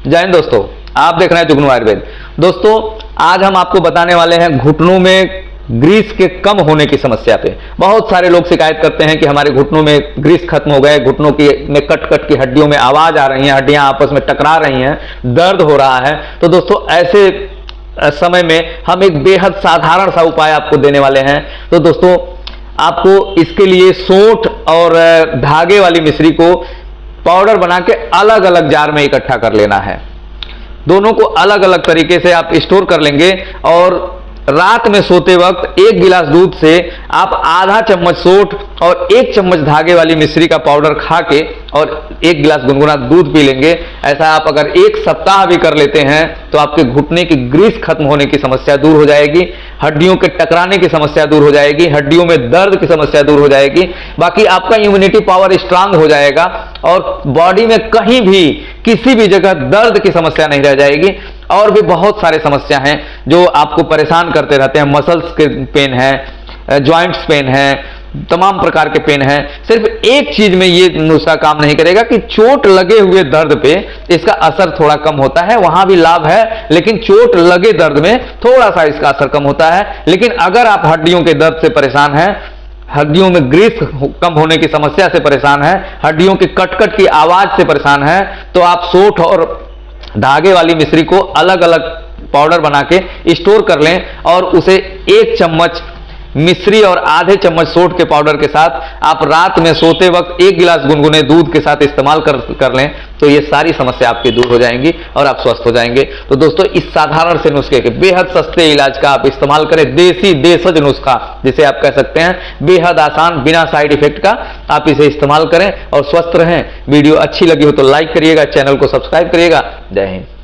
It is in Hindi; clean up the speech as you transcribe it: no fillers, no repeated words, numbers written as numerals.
जय हिंद दोस्तों, आप देख रहे हैं जुगनू आयुर्वेद। दोस्तों आज हम आपको बताने वाले हैं घुटनों में ग्रीस के कम होने की समस्या पे। बहुत सारे लोग शिकायत करते हैं कि हमारे घुटनों में ग्रीस खत्म हो गए, घुटनों की में कट कट की हड्डियों में आवाज आ रही है, हड्डियां आपस में टकरा रही हैं, दर्द हो रहा है। तो दोस्तों ऐसे समय में हम एक बेहद साधारण सा उपाय आपको देने वाले हैं। तो दोस्तों आपको इसके लिए सोंठ और धागे वाली मिश्री को पाउडर बना के अलग अलग जार में इकट्ठा कर लेना है। दोनों को अलग अलग तरीके से आप स्टोर कर लेंगे और रात में सोते वक्त 1 गिलास दूध से आप आधा चम्मच सोंठ और 1 चम्मच धागे वाली मिश्री का पाउडर खा के और 1 गिलास गुनगुना दूध पी लेंगे। ऐसा आप अगर 1 सप्ताह भी कर लेते हैं तो आपके घुटने की ग्रीस खत्म होने की समस्या दूर हो जाएगी, हड्डियों के टकराने की समस्या दूर हो जाएगी, हड्डियों में दर्द की समस्या दूर हो जाएगी। बाकी आपका इम्यूनिटी पावर स्ट्रांग हो जाएगा और बॉडी में कहीं भी किसी भी जगह दर्द की समस्या नहीं रह जाएगी। और भी बहुत सारे समस्या हैं जो आपको परेशान करते रहते हैं, मसल्स के पेन है, जॉइंट्स पेन है, तमाम प्रकार के पेन है। सिर्फ एक चीज में ये नुस्खा काम नहीं करेगा कि चोट लगे हुए दर्द पे इसका असर थोड़ा कम होता है, वहां भी लाभ है, लेकिन चोट लगे दर्द में थोड़ा सा इसका असर कम होता है। लेकिन अगर आप हड्डियों के दर्द से परेशान हैं, हड्डियों में ग्रीस कम होने की समस्या से परेशान है, हड्डियों की कटकट की आवाज से परेशान है, तो आप सोंठ और धागे वाली मिश्री को अलग अलग पाउडर बना के स्टोर कर लें और उसे 1 चम्मच मिश्री और आधे चम्मच सोंठ के पाउडर के साथ आप रात में सोते वक्त 1 गिलास गुनगुने दूध के साथ इस्तेमाल कर लें तो ये सारी समस्या आपकी दूर हो जाएंगी और आप स्वस्थ हो जाएंगे। तो दोस्तों इस साधारण से नुस्खे के बेहद सस्ते इलाज का आप इस्तेमाल करें, देसी देशज नुस्खा जिसे आप कह सकते हैं, बेहद आसान बिना साइड इफेक्ट का आप इसे इस्तेमाल करें और स्वस्थ रहें। वीडियो अच्छी लगी हो तो लाइक करिएगा, चैनल को सब्सक्राइब करिएगा। जय हिंद।